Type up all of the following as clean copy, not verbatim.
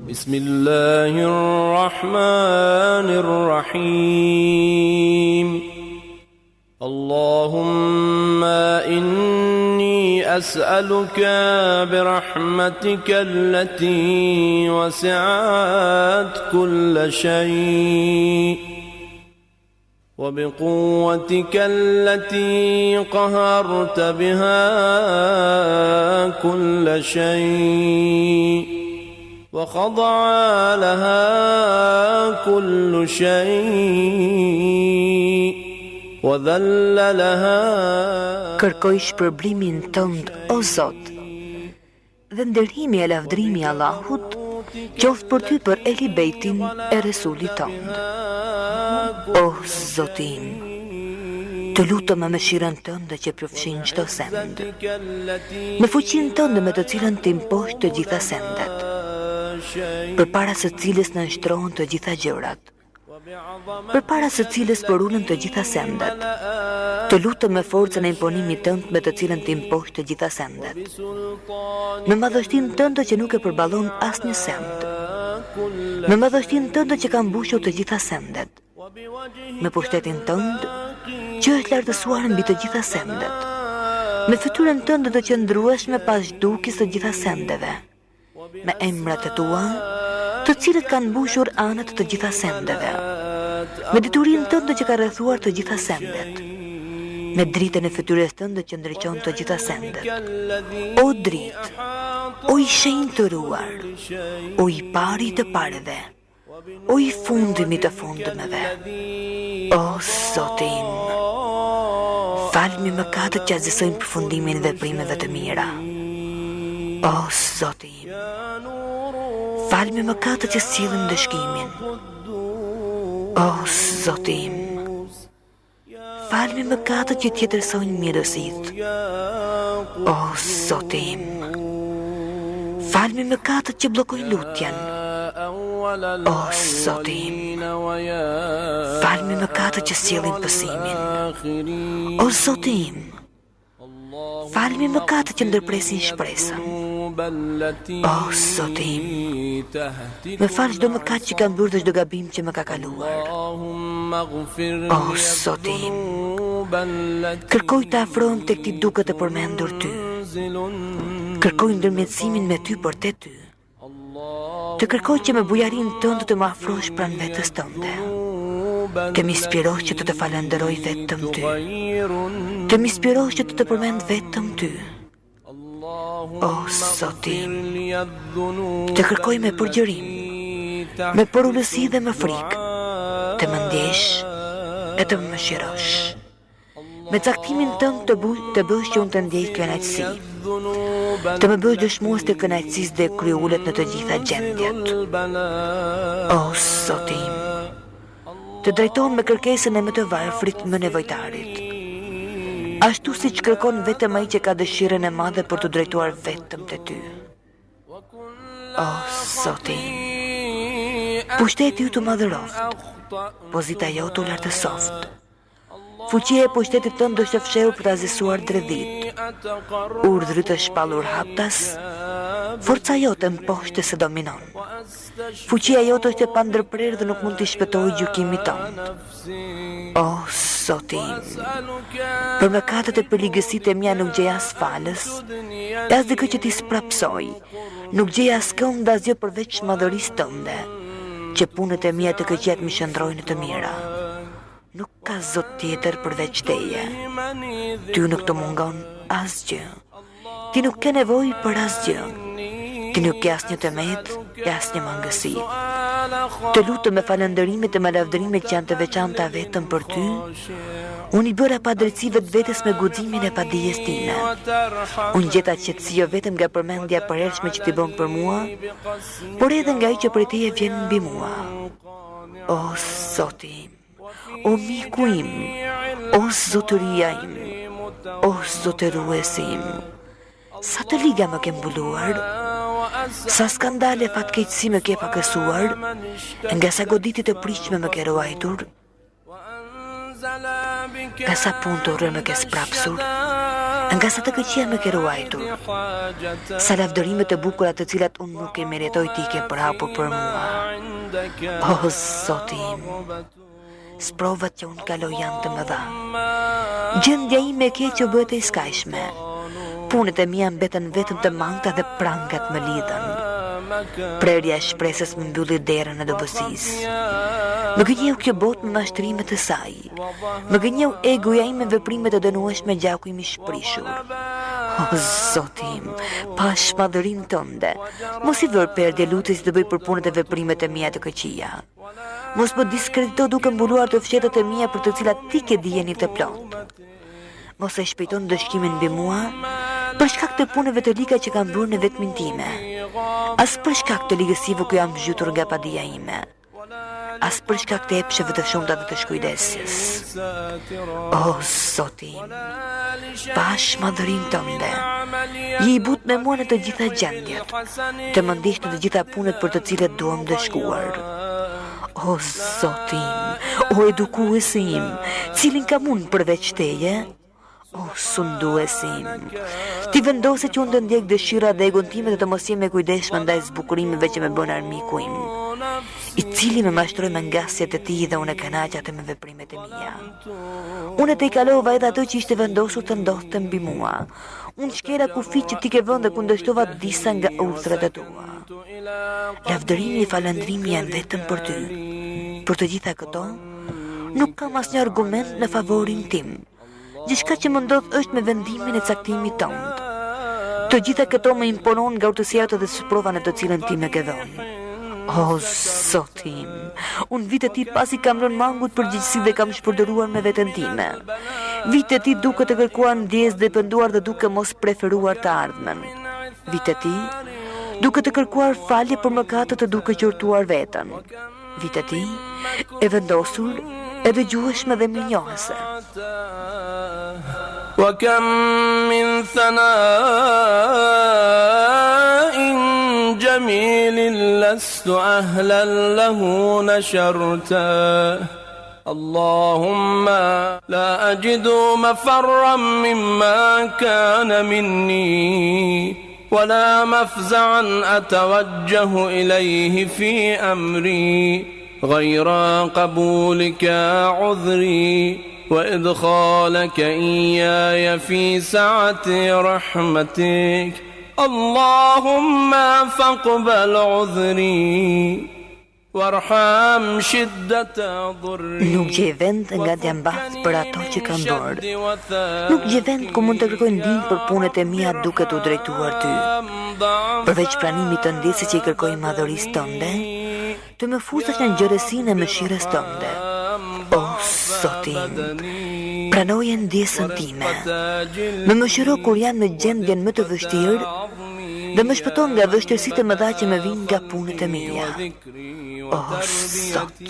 Bismillahirrahmanirrahim. Allahumma inni as'aluka birahmatika allati wasi'at kulla shay' وبقوتك التي قهرت بها كل شيء وخضع لها كل شيء وذل لها. Kërkoj shpërblimin tënd, o Zot, dhe ndërhimi e lavdrimi Allahut qoftë për ty për Ehli Bejtin e Resulit tënd. O Zotim, të lutem me mëshirën tënde që përfshin çdo send, me fuqinë tënde me të cilën të imposh të gjitha sendet, përpara së cilës në nshtrohen të gjitha gjërat, përpara së cilës përullën të gjitha sendet, të lutem me forcën e imponimit tënd me të cilën të imposh të gjitha sendet, me madhështinë tënde që nuk e përballon asnjë send, me madhështinë tënde që ka mbushur të gjitha sendet, me pushtetin tënd që është lartësuar mbi të gjitha sendet, me fytyrën tënde të qëndrueshme pas zhdukjes të gjitha sendeve, me emrat e tua, të cilët kanë mbushur anët të gjitha sendeve, me diturinë tënde që ka rrethuar të gjitha sendet, me dritën e fytyrës tënde që ndriçon të gjitha sendet. O dritë, o i shenjtë të ruar, o i pari të pareve, o i fundimi të fundimeve, o Zotim, falmi mëkatet që azisojnë përfundimin veprimeve të mira. O Zotim, falmi mëkatet që sillin dëshkimin. O Zotim, falmi mëkatet që tjetërsojnë mirësitë. O Zotim, falmi mëkatet që bllokojnë lutjen. O Zotim, falmi mëkatet që sjellin pësimin. O Zotim, falmi mëkatet që ndërpresin shpresën. O Zotim, më fal çdo mëkat që kam bërë dhe çdo gabim që më ka kaluar. O Zotim, kërkoj të afrohem tek ti duke të përmendur ty. Kërkoj ndërmjetësimin me ty për te ty. Të kërkoj që me bujarin tënde të më afrosh pran vetës tënde. Të më inspirosh që të të falenderoj vetëm ty. Të më inspirosh që të të përmend vetëm ty. O Zotim, të kërkoj me përgjërim, me përullësi dhe me frikë, të më ndjesh e të më mëshirosh. Me caktimin tënd të bësh që unë të ndjej kënaqësi, të më bësh dëshmues të kënaqësisë dhe kryullet në të gjitha gjendjet. O Zotim, të drejtohem me kërkesën e më të varfrit më nevojtarit, ashtu si që kërkon vetëm ai që ka dëshirën e madhe për të drejtuar vetëm te ty. O Zotim, pushteti ju të madhëroft, pozita jo të lartësoft. Fuqia e pushtetit tënd është e fshehur për ta zisuar dredhit. Urdhri të shpallur haptas, forca jote mposhtë se dominon. Fuqia jote është e pandërprerë dhe nuk mund të shpëtojë gjykimit tënd. O Zotim, për mëkatet e përligësitë e mia nuk gjej as falës, as dikë që t'i sprapsoj, nuk gjej as kënd asgjë përveç madhërisë tënde, që punët e mia të këqijat më shndrojnë të mira. Nuk ka zot tjetër përveç teje. Ty nuk të mungon asgjë. Ti nuk ke nevojë për asgjë. Ti nuk ke asnjë tëmet, asnjë mangësi. Të lutem me falënderimet e me lavdërimet që janë të veçanta vetëm për ty. Unë i bëra padrejtësive të vetes me guximin e padijes time. Unë gjeta qetësi jo vetëm nga përmendja e përhershme që ti bën për mua, por edhe nga ai që prej teje vjen mbi mua. O Zotim, o miku im, o zotëria im, o zotëruesi im, sa të liga më ke mbuluar, sa skandale fatkeqësi më ke pakësuar, nga sa goditit e prishme më ke ruajtur, nga sa punë të urrë më ke sprapsur, nga sa të këqia me ke ruajtur, sa lavdërimet e bukura të cilat unë nuk e meritoj ti ke përhapur për mua. O Zoti im, sprovat që unë kaloj janë të mëdha. Gjendja ime e keqe u bëhet e skajshme. Punët e mia mbeten vetëm të mangëta dhe prangat më lidhen. Prerja e shpresës më mbylli derën e dobësisë. Më gënjeu kjo botë me mashtrimet e saj. Më gënjeu egoja ime me veprimet e dënueshme gjaku im i shprishur. O Zoti im, pash madhërinë tënde, mos i vër perdje lutjes të bëj për punët e veprimet e mia të këqija. Mos më diskredito duke mbuluar të fshetat e mia për të cilat ti ke dijen të plot. Mos e shpejton dëshkimin mbi mua për shkak të punëve të liga që kam bërë në vetmin time. As për shkak të ligësive ku jam zhytur nga padia ime. As për shkak të epsheve të shumta dhe të shkujdesjes. O Zoti im, pash madhërinë tënde, je i butë me mua në të gjitha gjendjet, të më ndiq në të gjitha punët për të cilat duam të shkuar. O Zoti im, o edukuesi im, cilin kam unë përveç teje? O sunduesi im, ti vendose që unë të ndjek dëshira dhe egon time dhe të mos jem e kujdeshme ndaj zbukurimeve që me bën armiku im, i cili me mashtroi me ngasjet e tij dhe unë e kënaqja me veprimet e mia. Unë të i kalova edhe ato që ishte vendosur të ndodhte mbi mua. Unë shkera kufit që ti ke vënë dhe kundërshtova disa nga udhrat e tua. Lavdërimi e falëndrimi janë vetëm për ty. Për të gjitha këto, nuk kam asnjë argument në favorin tim. Gjithçka që më ndodh është me vendimin e caktimit tënd. Të gjitha këto më imponon nga urtësia dhe sprova në të cilën ti më ke dhënë. O Zoti im, unë vitet ti pasi kam lënë mangut përgjegjësi dhe kam shpërdoruar me veten time. Vitet ti duke të kërkuar ndjes dhe penduar dhe duke mos preferuar të ardhmen. Vitet ti duke të kërkuar falje për mëkatet dhe duke qortuar veten. Vitet ti e vendosur e dëgjueshme dhe mirënjohëse. وكم من ثناء جميل لست أهلا له نشرته اللهم لا أجد مفرا مما كان مني ولا مفزعا أتوجه إليه في أمري غير قبولك عذري وإدخالك إياي في سعة رحمتك اللهم فاقبل عذري وارحم شدة ضري. Nuk gjej vend nga djambat për ato që kam bërë. Nuk gjej vend ku mund të kërkoj ndihmë për punët e mia duke t'u drejtuar ty. Përveç pranimit të ndjesë që i kërkoj madhërisë tënde, të më fusesh në ngjërësinë e mëshirës tënde. O Zoti im, pranoje ndjesën time. Më mëshiro kur jam në gjendjen më të vështirë dhe më shpëton nga vështirësitë e mëdha që më vijnë nga punët e mia. O Zot,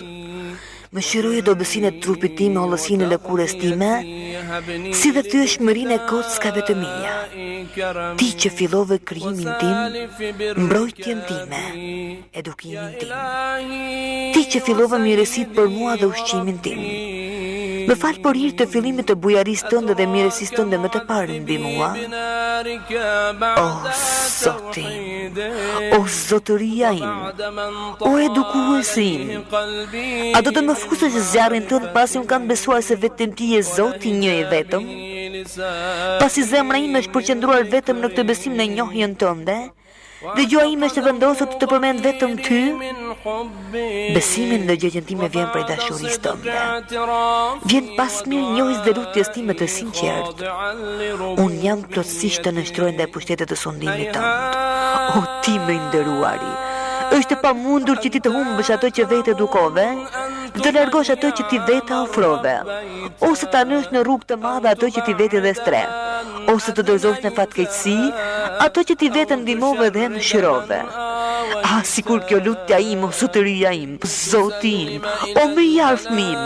mëshiroje dobësinë e trupit tim me hollësinë e lëkurës time, si dhe fytyrshmërinë e kockave të mia. Ti që fillove krijimin tim, mbrojtjen time, edukimin tim. Ti që fillove mirësitë për mua dhe ushqimin tim. Më fal për hir të fillimit të bujarisë tënde dhe mirësisë tënde më të parë mbi mua. O Zoti, o zotëria im, o edukuesi im, a do të më fusesh zjarrin tënd pasi unë kam besuar se vetëm ti je Zoti një i vetëm? Pasi zemra ime është përqendruar vetëm në këtë besim në njohjen tënde, dhe gjuha ime është vendosur të përmend vetëm ty, besimin në gjëjen time vjen prej dashurisë tënde. Vjen pas mirënjohjes dhe lutjes time të sinqertë. Unë jam plotësisht të nështroj ndaj pushtetit të sundimit tënd. O ti më i nderuari, është e pamundur që ti të humbësh ato që vetë edukove, dhe të largosh ato që ti vetë ofrove, ose ta nësh në rrugë të madhe ato që ti vetë dhe stre, ose të dorëzosh në fatkeqësi ato që ti vetë ndihmove dhe mëshirove. Ah, sikur kjo lutja im, o zotëria im, Zoti im, o më i afërm im,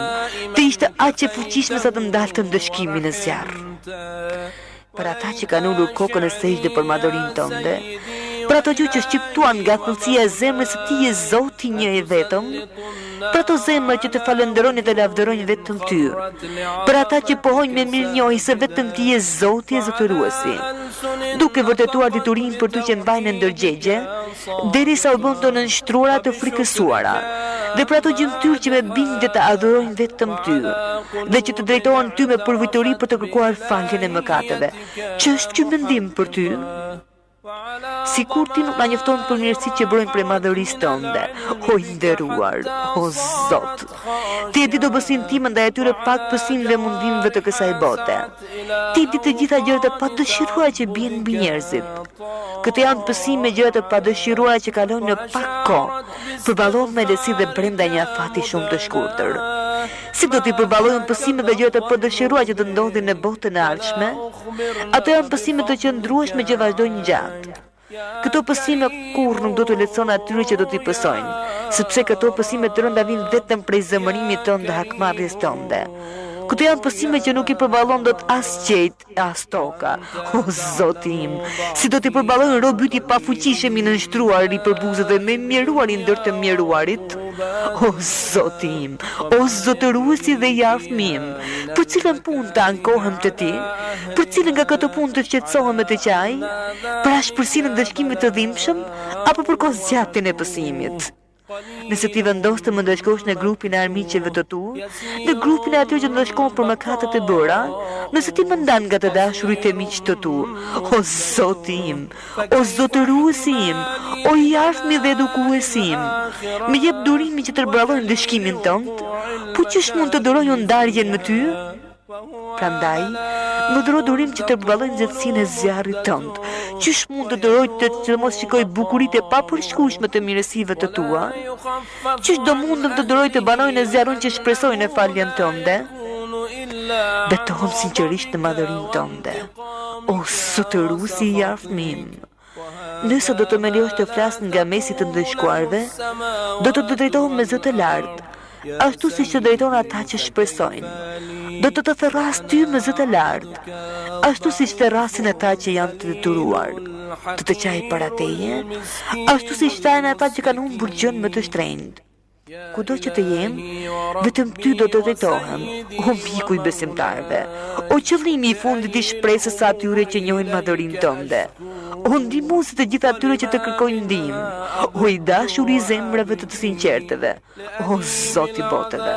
të ishte aq e fuqishme sa të ndalte ndëshkimin e zjarr. Për ata që kanë ulur kokën e sejdë për madhërinë tënde, për ato gjë që shqiptuan nga thellësia e zemrës së Ti je Zoti një i vetëm, për ato zemra që Të falenderojnë dhe lavdërojnë vetëm Ty, për ata që pohojnë me mirënjohje se vetëm Ti je Zoti e zotëruesi, duke vërtetuar diturinë për Ty që mbajnë ndërgjegje, derisa u bën të nënshtruara të frikësuara, dhe për ato gjymtyr që me bindje të adhurojnë vetëm Ty, dhe që të drejtohen Ty me përvojtori për të kërkuar faljen e mëkateve. Që është ky mendim për Ty? Sikur Ti nuk na njofton për mirësitë që brojnë prej madhërisë Tënde, o i nderuar, o Zot. Ti e di dobësinë time ndaj atyre pak pësimëve dhe mundimeve të kësaj bote. Ti e di të gjitha gjërat e padëshiruara që bien mbi njerëzit. Këto janë pësime gjërat e padëshiruara që kalojnë në pak kohë, përballohen me lehtësi dhe brenda një afati shumë të shkurtër. Si do t'i përballojnë pësimet dhe gjërat e padëshiruara që të ndodhin në botën e ardhshme? Ato janë pësime të qëndrueshme që vazhdojnë gjatë. Këto pësime kurrë nuk do të lehtëson atyre që do t'i pësojnë, sepse këto pësime të rënda vinë vetëm prej zemërimit tonë dhe hakmarrjes tonë. Këto janë pësime që nuk i përballon dot as qejt, as toka. O Zoti im, si do t'i përballojnë robi i pafuqishëm i nënshtruar i përbuzët dhe me mjeruari ndër të mjeruarit? O Zoti im, o zotëruesi dhe i afmi im, për cilën punë të ankohem të Ti? Për cilën nga këto punë të shqetësohem me të qaj? Për ashpërsinë e ndëshkimit të dhimbshëm apo për kozgjatjen e pësimit? Nëse ti vendos të më ndëshkosh në grupin e armiqeve të tu, në grupin e atyre që ndëshkon për mëkatet e bëra, nëse ti më ndan nga të dashurit e miq të tu, o Zoti im, o zotëruesi im, o i afmi dhe edukuesi im, më jep durimin që të përballojnë ndëshkimin tënd, po çish mund të duroj ndarjen me Ty? Prandaj, më duro durim që të përballoj nxehtësinë e zjarrit tënd. Qysh mund të duroj të mos shikoj bukuritë e papërshkueshme të mirësive të Tua? Qysh do mundem të duroj të banoj në zjarrin që shpresoj në faljen tënde? Betohem sinqerisht në madhërinë tënde, o zotëruesi i afmim. Nëse do të më lejosh të flas nga mesi të ndëshkuarve, do të drejtohem me zë të lartë, ashtu siç të drejton ata që shpresojnë. Do të therras Ty me zë të lartë, ashtu siç therrasin ata që janë të detyruar. Të të qaj para Teje, ashtu siç thajnë ata që kanë humbur gjën më të shtrenjtë. Kudo që të jem, vetëm Ty do të drejtohem, o miku i besimtarve, o qëllimi i fundit i shpresës së atyre që njohin madhërinë Tënde, o ndihmuesi të gjithë atyre që të kërkojnë ndihmë, o i dashur i zemrave të sinqerteve, o Zoti i botëve.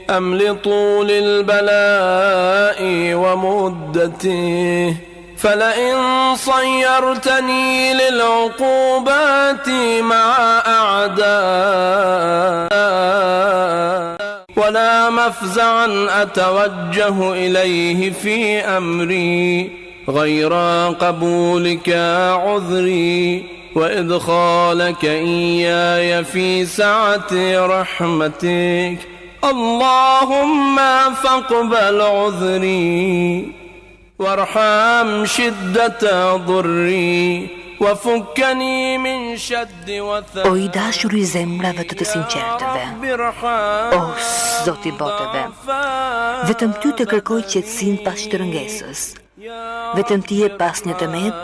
أملطوا للبلاء ومدته فلئن صيرتني للعقوبات مع أعداء ولا مفزعا أتوجه إليه في أمري غير قبولك عذري وإدخالك إياي في سعة رحمتك اللهم فاقبل عذري وارحم شدة ضري وفكني من شد وثق. O i dashur i zemrave të sinqertëve, o Zoti i botëve, vetëm Ty të kërkoj qetësinë pas shtrëngesës. Vetëm Ti je pas një tëmet,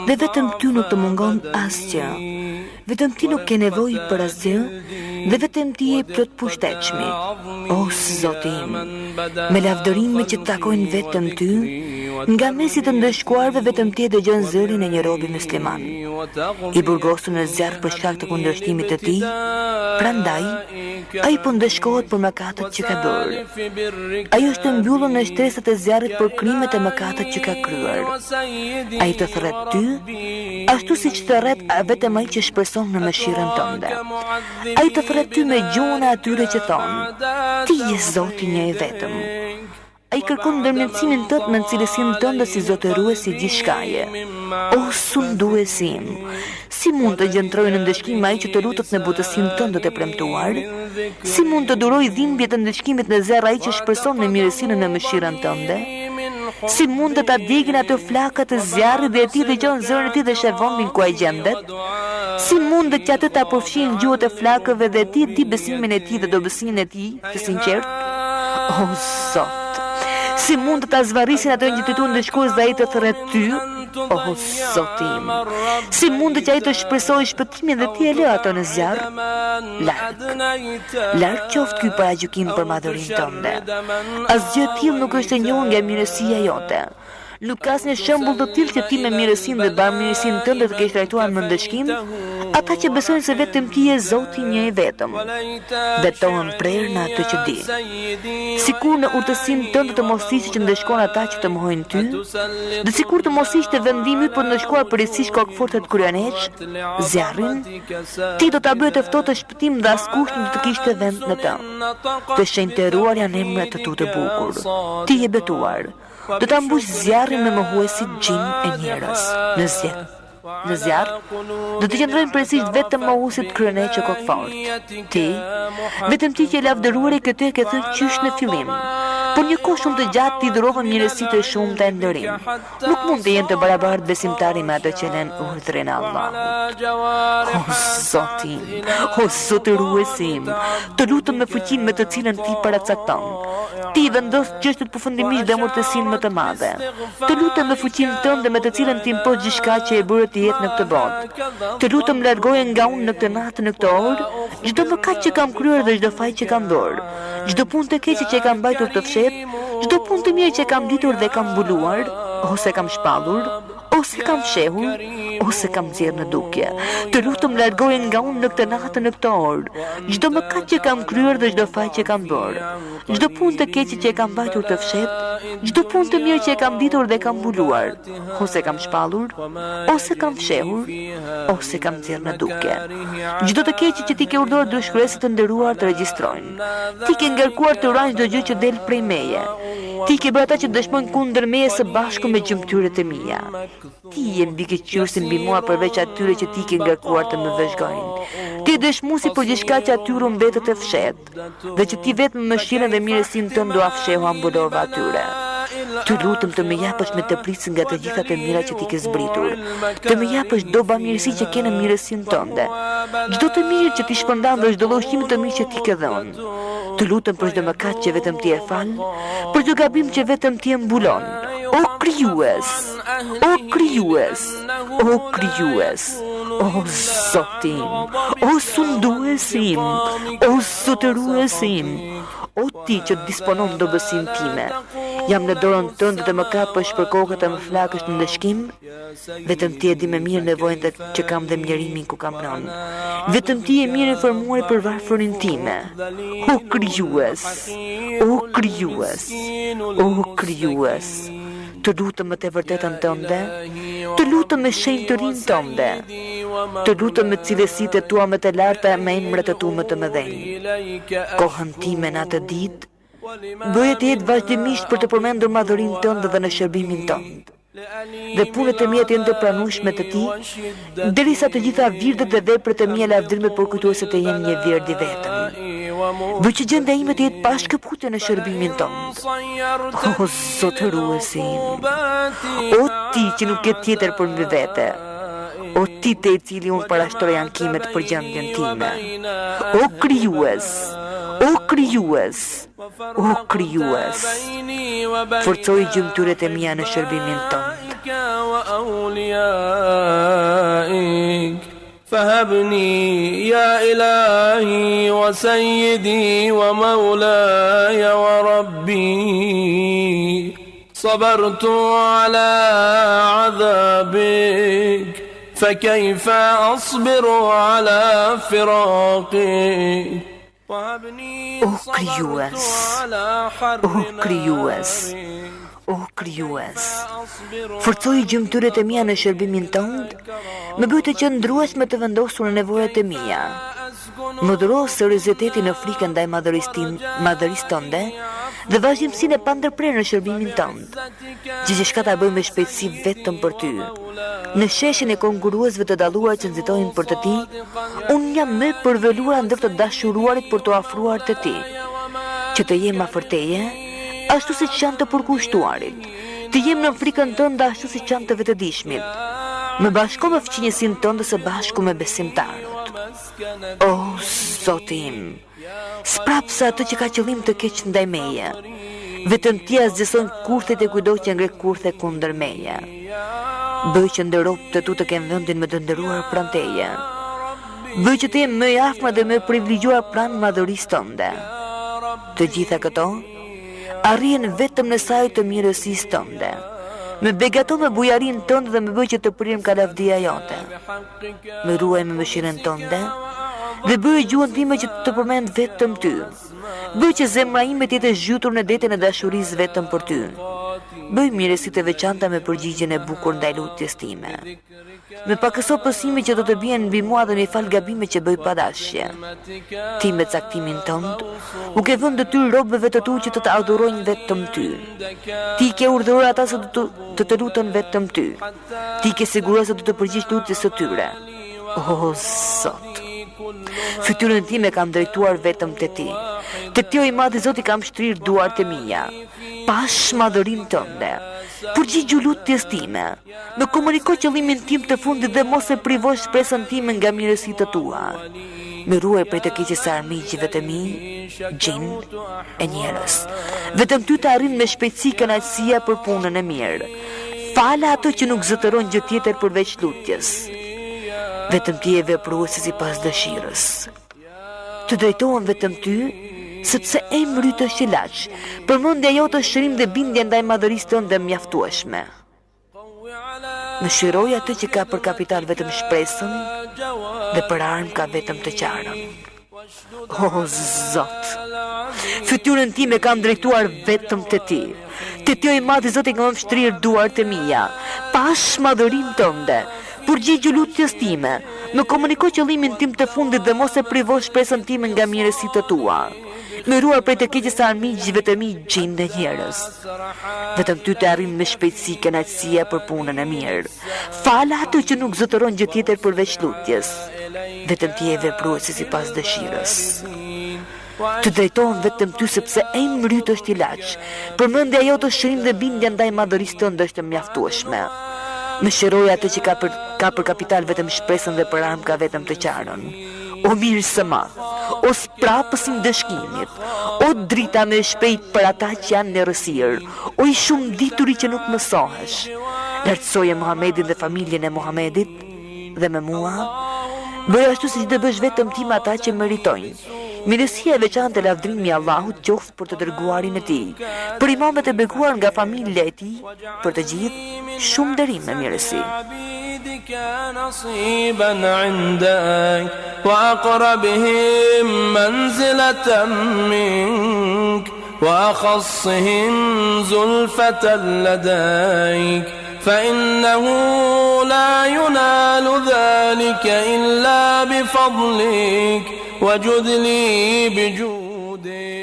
dhe vetëm Ty nuk të mungon asgjë. Vetëm Ti nuk ke nevojë për asgjë, dhe vetëm Ti je plot pushtetshmi. O Zoti im, me lavdërime që takojnë vetëm Ty, nga mesi të ndëshkuarve vetëm Ti e dëgjon zërin e një robi musliman, i burgosur në zjarr për shkak të kundërshtimit të Tij. Prandaj, ai po ndëshkohet për mëkatet që ka bërë. Ai është mbyllur në shtresat e zjarrit për krimet e mëkatet që ka kryer. Ai të thret Ty, ashtu siç thret vetëm ai që shpreson në mëshirën Tënde. Ai të thret Ty me gjuhën e atyre që thonë: Ti je Zoti një i vetëm. Ai kërkon ndërmjetësimin tënd në cilësinë tënde si zotëruesi i gjithçkaje. O sunduesi im, si mund të gjentroj në ndëshkim ai që të lutet në butësinë tënde të premtuar? Si mund të duroj dhimbjet e ndëshkimit në zerr ai që shpreson në mirësinë në mëshirën tënde? Si mund të ta djegin ato flakat e zjarrit dhe ti dëgjon zërin e tij dhe sheh vendin ku ai gjendet? Si mund të atë ta përfshin gjuhët e flakëve dhe ti di besimin e tij dhe dobësinë e tij të sinqert? O Zot, si mund të ta zvarrisin ato një të ndëshkues dhe ai të thret Ty? O Zotim, si mund që ai të shpresojë shpëtimin dhe ti e lë ato në zjarr? Larg qoftë ky paragjykim për madhërinë tënde. Asgjë e tillë nuk është e njohur nga mirësia jote. Nuk ka asnjë shembull të tillë që ti me mirësinë dhe bamirësinë tënde të kesh trajtuar me ndëshkim ata që besojnë se vetëm ti je Zoti një i vetëm. Betohen prerë në atë që di. Sikur në urtësinë tënde të mos ishte që ndeshkon ata që të mohojnë ty, dhe sikur të mos ishte vendimi për të ndeshkuar përgjithsisht kokëfortet kryeneç, zjarrin, ti do ta bëje të ftohtë të shpëtim dhe askush nuk të kishte vend në të. Të shenjtëruar janë emrat të tu të bukur. Ti je betuar. Do ta mbush zjarrin me mohuesit gjin e njerëz. Në zjarr do të qëndrojnë përgjithsisht vetëm mohuesit kryeneç e kokfort. Ti, vetëm ti që e lavdëruari këtë e ke thënë qysh në fillim. Por një kohë shumë të gjatë ti dhurova mirësitë e shumta e nderim. Nuk mund të jenë të barabartë besimtari me ato që lën urdhrin e Allahut. O Zoti, o Zotëruesim, të lutem me fuqinë me të cilën ti paracakton. Ti vendos çështjet përfundimisht dhe amortësinë më të madhe. Të lutem me fuqinë tënde me të cilën ti impos gjithçka që e bëre të jetë në këtë botë. Të lutem largoje nga unë në këtë natë, në këtë orë, çdo mëkat që kam kryer dhe çdo faj që kam bërë. Çdo punë të keqe që e kam mbajtur të fshet, çdo punë të mirë që kam ditur dhe kam mbuluar, ose kam shpallur, ose kam fshehur, ose kam nxjerrë në dukje. Të lutem largoje nga unë në këtë natë, në këtë orë, çdo mëkat që kam kryer dhe çdo faj që kam bërë. Çdo punë të keqe që e kam mbajtur të fshet, çdo punë të mirë që e kam ditur dhe kam mbuluar, ose kam shpallur, ose kam fshehur, ose kam nxjerrë në dukje. Çdo të keqe që ti ke urdhëruar dëshkruesit të nderuar të regjistrojnë. Ti ke ngarkuar të urajnë çdo gjë që del prej meje. Ti ke bërë ata që dëshmojnë kundër meje së bashku me gjymtyrët e mia. Ti je mbikëqyrësi mbi mua përveç atyre që ti ke ngarkuar të më vëzhgojnë. Ti dëshmuesi për gjithçka që atyre mbetet e fshehtë, dhe që ti vetëm me mëshirën dhe mirësinë tënde do afshehu ambulova atyre. Të lutem të më japësh me të prisë nga të gjitha të mira që ti ke zbritur. Të më japësh çdo bamirësi që ke në mirësinë tënde. Çdo të mirë që ti shpërndan dhe çdo lloj ushqimi të mirë që ti ke dhënë. Të lutem për çdo mëkat që vetëm ti e fal, për çdo gabim që vetëm ti e mbulon. O krijues, o krijues, o krijues, o Zotim, o sunduesim, o zotëruesim, o ti që disponon dobësinë time. Jam në dorën tënde dhe më kapësh për kokët e më flakësh në ndëshkim. Vetëm ti e di më mirë nevojën që kam dhe mjerimin ku kam rënë. Vetëm ti e mirë informuar për varfërinë time. O krijues, o krijues, o krijues. Të lutem me të vërtetën tënde, të lutem me shenjtërinë tënde, të lutem me cilësitë tua më të larta, me emrat e tu më të mëdhenj. Kohën time në atë ditë, bëje të jetë vazhdimisht për të përmendur madhërinë tënde dhe në shërbimin tënd. Dhe punët e mia të jenë të pranueshme të ti, derisa të gjitha virdet dhe veprat e mia lavdërime për kujtuese të jenë një vird i vetëm. Bëj që gjendja ime të jetë pa shkëputje në shërbimin tënd. O Zotëruesim, o ti që nuk ke tjetër për mbi vete, o ti te i cili unë parashtroj ankimet për gjendjen time. O krijues, o krijues, o krijues, forcoj gjymtyrët e mia në shërbimin tënd. فهبني يا إلهي وسيدي ومولاي وربي صبرت على عذابك فكيف أصبر على فراقك O krijues, o krijues, o krijues, forcoj gjymtyrët e mia në shërbimin tënd, më bëj të qëndrueshme të vendosur në nevojat e mia. Më dhuro seriozitetin në frikën ndaj madhërisë tënde dhe vazhdimsinë e pandërprerë në shërbimin tënd. Gjithçka ta bëj me shpejtësi vetëm për ty. Në sheshin e konkurruesve të dalluar që nxitojnë për të ti, unë jam më përveluar ndër të dashuruarit për të afruar të ti. Që të jem afër teje, ashtu siç janë të përkushtuarit. Të jem në frikën tënde ashtu siç janë të vetëdijshmit. Më bashko me fëqinjësinë tënde së bashku me besimtarët. O Zotim, sprapsa atë që ka qëllim të keq ndaj meje. Vetëm ti zgjeson kurthet e kudo që ngre kurthe kundër meje. Bëj që ndërropt të tu të kemë vendin më të ndëruar pranë teje. Bëj që të jem më i afërm dhe më privilegjuar pranë madhërisë tënde. Të gjitha këto arrihen vetëm në sajë të mirësisë tënde. Më begaton me bujarinë tënde dhe më bëj që të prirëm ka lavdia jote. Më ruaj me mëshirën tënde dhe bëj gjuhën time që të përmend vetëm ty. Bëj që zemra ime të jetë zhytur në detin e dashurisë vetëm për ty. Bëj mirësitë e veçanta me përgjigjen e bukur ndaj lutjes time. Me pakëso pësime që do të bien mbi mua dhe me fal gabime që bëj padashje. Ti me caktimin tënd, u ke vënë detyrë robëve të tu që të adhurojnë vetëm ty. Ti ke urdhëruar ata se të lutën vetëm ty. Ti ke siguruar se do të përgjigjesh lutjes së tyre. O Zot, fytyrën time kam drejtuar vetëm te ti. Te ti o i madhi Zoti kam shtrirë duart e mia. Pash madhërinë tënde. Përgjigju lutjes time. Më komuniko qëllimin tim të fundit dhe mos e privosh shpresën time nga mirësitë tua. Më ruaj prej të keqes së armiqjve të mi, gjin e njerëz. Vetëm ty të arrin me shpejtësi kënaqësia për punën e mirë. Fala ato që nuk zotëron gjë tjetër përveç lutjes. Vetëm ti e vepruese sipas dëshirës. Të drejtohem vetëm ty, sepse emri yt është ilaç. Përmendja jote është shërim dhe bindje ndaj madhërisë tënde mjaftueshme. Mëshiroj atë që ka për kapital vetëm shpresën dhe për armë ka vetëm të qarën. O Zot, fytyrën time kam drejtuar vetëm te ti. Te ti o i madhi Zoti kam shtrirë duart e mia. Pash madhërinë tënde. Përgjigju lutjes time. Më komuniko qëllimin tim të fundit dhe mos e privosh shpresën time nga mirësitë tua. Më ruaj prej të keqes së armiqjve të mi, gjin dhe njerëz. Vetëm ty të arrim me shpejtësi kënaqësia për punën e mirë. Fala ato që nuk zotëron gjë tjetër përveç lutjes. Vetëm ti e vepruese sipas dëshirës. Të drejtohem vetëm ty sepse emri yt është ilaç. Përmendja jote është shërim dhe bindja ndaj madhërisë tënde është mjaftueshme. Më shëroj atë që ka për kapital vetëm shpresën dhe për armë ka vetëm të qarën. O mirë së madh, o sprapës i ndëshkimit, o drita me shpejt për ata që janë në rësirë, o i shumë dituri që nuk mësohesh. Lartësoje Muhamedit dhe familjen e Muhamedit dhe me mua, bëj ashtu si që të bësh vetëm ti me ata që meritojnë. Mirësia e veçantë e lavdrimi i Allahut qoftë për të dërguarin e tij, për imamet e bekuar nga familja e tij, për të gjithë shumë nderim me mirësi. نصيبا عندك وأقربهم منزلة منك وأخصهم زلفة لديك فإنه لا ينال ذلك إلا بفضلك وجد لي بجودك